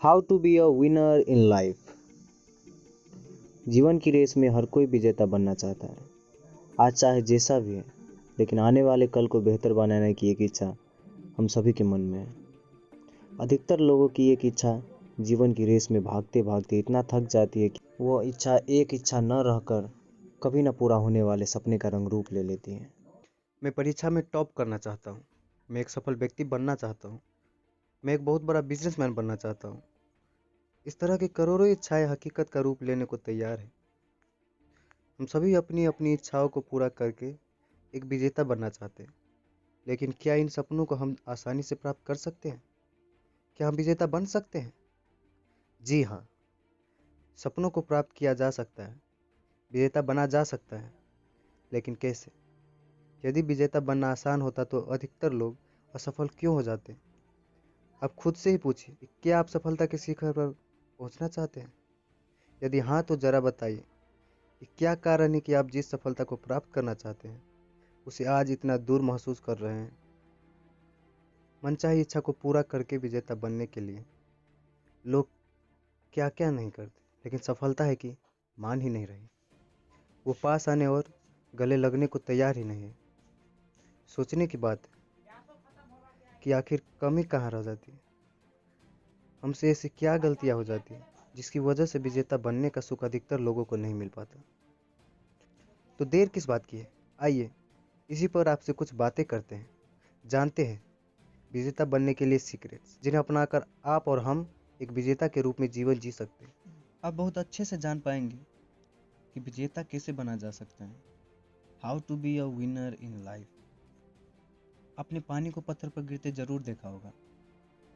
How to be a winner in life. जीवन की race में हर कोई विजेता बनना चाहता है, आज चाहे जैसा भी है, लेकिन आने वाले कल को बेहतर बनाने की एक इच्छा हम सभी के मन में है। अधिकतर लोगों की एक इच्छा जीवन की रेस में भागते भागते इतना थक जाती है कि वो इच्छा एक इच्छा न रहकर कभी न पूरा होने वाले सपने का रंग रूप ले लेती है। मैं परीक्षा में टॉप करना चाहता हूँ। मैं एक सफल व्यक्ति बनना चाहता हूँ। मैं एक बहुत बड़ा बिजनेसमैन बनना चाहता हूँ। इस तरह की करोड़ों इच्छाएं हकीकत का रूप लेने को तैयार है। हम सभी अपनी अपनी इच्छाओं को पूरा करके एक विजेता बनना चाहते हैं, लेकिन क्या इन सपनों को हम आसानी से प्राप्त कर सकते हैं? क्या हम विजेता बन सकते हैं? जी हाँ, सपनों को प्राप्त किया जा सकता है, विजेता बना जा सकता है, लेकिन कैसे? यदि विजेता बनना आसान होता तो अधिकतर लोग असफल क्यों हो जाते? आप खुद से ही पूछिए कि क्या आप सफलता के शिखर पर पहुंचना चाहते हैं? यदि हाँ, तो जरा बताइए कि क्या कारण है कि आप जिस सफलता को प्राप्त करना चाहते हैं उसे आज इतना दूर महसूस कर रहे हैं। मनचाही इच्छा को पूरा करके विजेता बनने के लिए लोग क्या क्या नहीं करते, लेकिन सफलता है कि मान ही नहीं रही। वो पास आने और गले लगने को तैयार ही नहीं है। सोचने की बात है कि आखिर कमी कहाँ रह जाती है। हमसे ऐसी क्या गलतियाँ हो जाती हैं जिसकी वजह से विजेता बनने का सुख अधिकतर लोगों को नहीं मिल पाता। तो देर किस बात की है, आइए इसी पर आपसे कुछ बातें करते हैं, जानते हैं विजेता बनने के लिए सीक्रेट्स, जिन्हें अपनाकर आप और हम एक विजेता के रूप में जीवन जी सकते हैं। आप बहुत अच्छे से जान पाएंगे कि विजेता कैसे बना जा सकता है। How to be a winner in life. आपने पानी को पत्थर पर गिरते जरूर देखा होगा।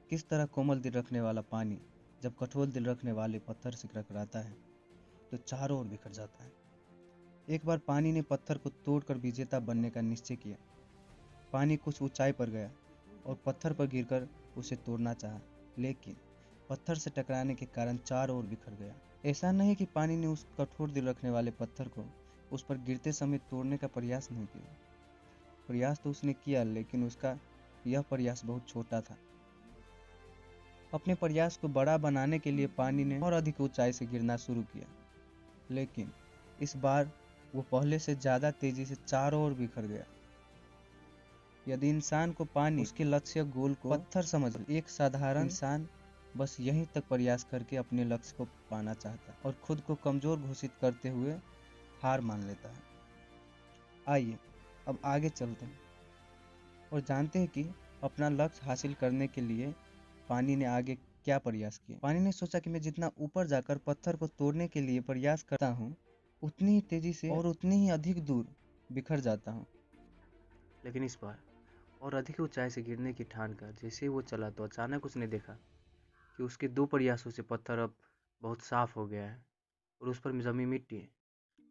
किस तरह कोमल दिल रखने वाला पानी जब कठोर दिल रखने वाले पत्थर से टकराता है तो चारों ओर बिखर जाता है। एक बार पानी ने पत्थर को तोड़कर विजेता बनने का निश्चय किया। पानी कुछ ऊंचाई पर गया और पत्थर पर गिरकर उसे तोड़ना चाहा, लेकिन पत्थर से टकराने के कारण चारों ओर बिखर गया। ऐसा नहीं कि पानी ने उस कठोर दिल रखने वाले पत्थर को उस पर गिरते समय तोड़ने का प्रयास नहीं किया। प्रयास तो उसने किया, लेकिन उसका यह प्रयास बहुत छोटा था। अपने प्रयास को बड़ा बनाने के लिए पानी ने और अधिक ऊंचाई से गिरना शुरू किया, लेकिन इस बार वो पहले से ज्यादा तेजी से चारों ओर बिखर गया। यदि इंसान को पानी उसके लक्ष्य गोल को पत्थर समझ ले, एक साधारण इंसान बस यहीं तक प्रयास करके अपने लक्ष्य को पाना चाहता है और खुद को कमजोर घोषित करते हुए हार मान लेता है। आइए अब आगे चलते हैं और जानते हैं कि अपना लक्ष्य हासिल करने के लिए पानी ने आगे क्या प्रयास किया। पानी ने सोचा कि मैं जितना ऊपर जाकर पत्थर को तोड़ने के लिए प्रयास करता हूँ, उतनी ही तेजी से और उतनी ही अधिक दूर बिखर जाता हूँ। लेकिन इस बार और अधिक ऊंचाई से गिरने की ठान कर जैसे ही वो चला तो अचानक उसने देखा कि उसके 2 प्रयासों से पत्थर अब बहुत साफ हो गया है और उस पर जमी मिट्टी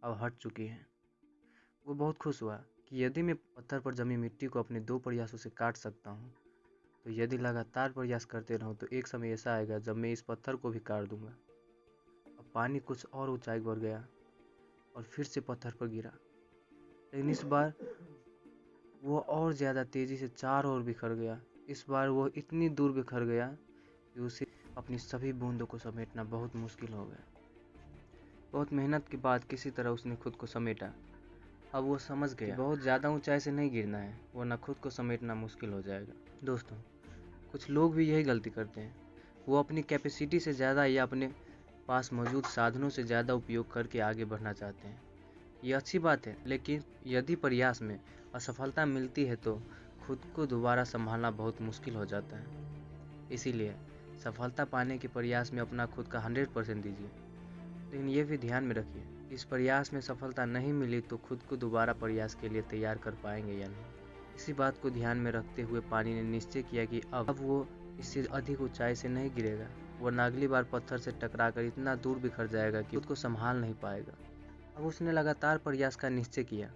अब हट चुकी है। वो बहुत खुश हुआ कि यदि मैं पत्थर पर जमी मिट्टी को अपने 2 प्रयासों से काट सकता हूँ, तो यदि लगातार प्रयास करते रहूँ तो एक समय ऐसा आएगा जब मैं इस पत्थर को भी काट दूंगा। अब पानी कुछ और ऊंचाई पर गया और फिर से पत्थर पर गिरा, लेकिन इस बार वो और ज़्यादा तेज़ी से चारों ओर बिखर गया। इस बार वो इतनी दूर बिखर गया कि उसे अपनी सभी बूंदों को समेटना बहुत मुश्किल हो गया। बहुत मेहनत के बाद किसी तरह उसने खुद को समेटा। अब वो समझ गया कि बहुत ज़्यादा ऊंचाई से नहीं गिरना है, वरना खुद को समेटना मुश्किल हो जाएगा। दोस्तों, कुछ लोग भी यही गलती करते हैं। वो अपनी कैपेसिटी से ज़्यादा या अपने पास मौजूद साधनों से ज़्यादा उपयोग करके आगे बढ़ना चाहते हैं। ये अच्छी बात है, लेकिन यदि प्रयास में असफलता मिलती है तो खुद को दोबारा संभालना बहुत मुश्किल हो जाता है। इसीलिए सफलता पाने के प्रयास में अपना खुद का 100% दीजिए, लेकिन ये भी ध्यान में रखिए इस प्रयास में सफलता नहीं मिली तो खुद को दोबारा प्रयास के लिए तैयार कर पाएंगे या नहीं। इसी बात को ध्यान में रखते हुए पानी ने निश्चय किया कि अब वो इससे अधिक ऊंचाई से नहीं गिरेगा, वरना अगली बार पत्थर से टकराकर इतना दूर बिखर जाएगा कि खुद को संभाल नहीं पाएगा। अब उसने लगातार प्रयास का निश्चय किया।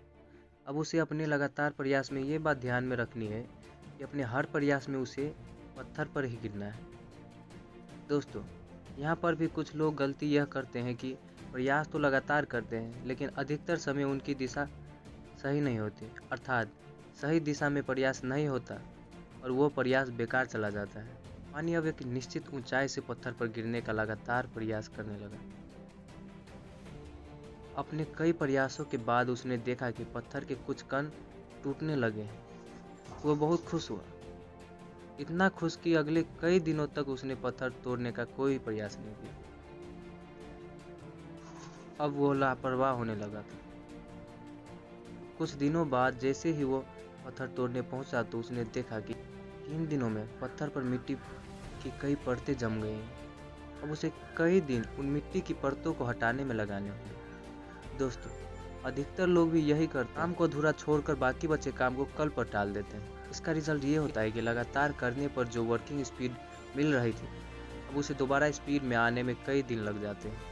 अब उसे अपने लगातार प्रयास में ये बात ध्यान में रखनी है कि अपने हर प्रयास में उसे पत्थर पर ही गिरना है। दोस्तों, यहाँ पर भी कुछ लोग गलती यह करते हैं कि प्रयास तो लगातार करते हैं, लेकिन अधिकतर समय उनकी दिशा सही नहीं होती, अर्थात सही दिशा में प्रयास नहीं होता और वो प्रयास बेकार चला जाता है। पानी अब एक निश्चित ऊंचाई से पत्थर पर गिरने का लगातार प्रयास करने लगा। अपने कई प्रयासों के बाद उसने देखा कि पत्थर के कुछ कण टूटने लगे हैं। वो बहुत खुश हुआ, इतना खुश कि अगले कई दिनों तक उसने पत्थर तोड़ने का कोई प्रयास नहीं किया। अब वो लापरवाह होने लगा था। कुछ दिनों बाद जैसे ही वो पत्थर तोड़ने पहुंचा तो उसने देखा कि इन दिनों में पत्थर पर मिट्टी की कई परतें जम गई हैं। अब उसे कई दिन उन मिट्टी की परतों को हटाने में लगाने होंगे। दोस्तों, अधिकतर लोग भी यही करते हैं, काम को अधूरा छोड़कर बाकी बचे काम को कल पर टाल देते हैं। इसका रिजल्ट ये होता है कि लगातार करने पर जो वर्किंग स्पीड मिल रही थी, अब उसे दोबारा स्पीड में आने में कई दिन लग जाते हैं।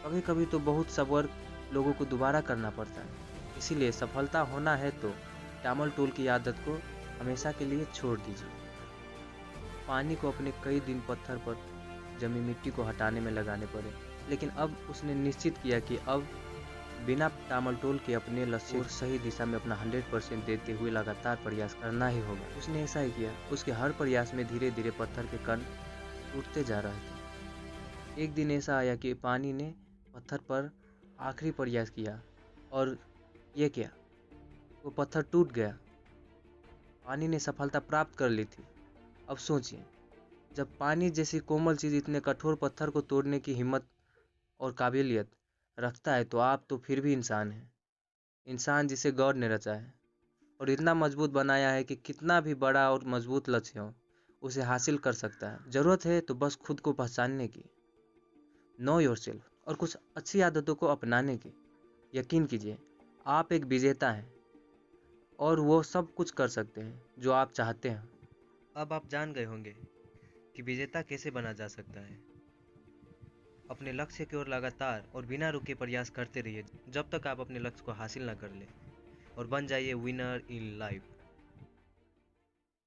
कभी कभी तो बहुत सब वर्क लोगों को दोबारा करना पड़ता है। इसीलिए सफलता होना है तो टामल टूल की आदत को हमेशा के लिए छोड़ दीजिए। पानी को अपने कई दिन पत्थर पर जमी मिट्टी को हटाने में लगाने पड़े, लेकिन अब उसने निश्चित किया कि अब बिना टामल टोल के अपने लक्ष्य और सही दिशा में अपना 100% देते हुए लगातार प्रयास करना ही होगा। उसने ऐसा ही किया। उसके हर प्रयास में धीरे धीरे पत्थर के कण टूटते जा रहे थे। एक दिन ऐसा आया कि पानी ने पत्थर पर आखिरी प्रयास किया और ये क्या, वो पत्थर टूट गया। पानी ने सफलता प्राप्त कर ली थी। अब सोचिए, जब पानी जैसी कोमल चीज इतने कठोर पत्थर को तोड़ने की हिम्मत और काबिलियत रखता है तो आप तो फिर भी इंसान हैं। इंसान जिसे गॉड ने रचा है और इतना मजबूत बनाया है कि कितना भी बड़ा और मजबूत लक्ष्य हो उसे हासिल कर सकता है। जरूरत है तो बस खुद को पहचानने की, नो योरसेल्फ, और कुछ अच्छी आदतों को अपनाने की। यकीन कीजिए, आप एक विजेता हैं और वो सब कुछ कर सकते हैं जो आप चाहते हैं। अब आप जान गए होंगे कि विजेता कैसे बना जा सकता है। अपने लक्ष्य की ओर लगातार और बिना रुके प्रयास करते रहिए जब तक आप अपने लक्ष्य को हासिल ना कर ले, और बन जाइए विनर इन लाइफ।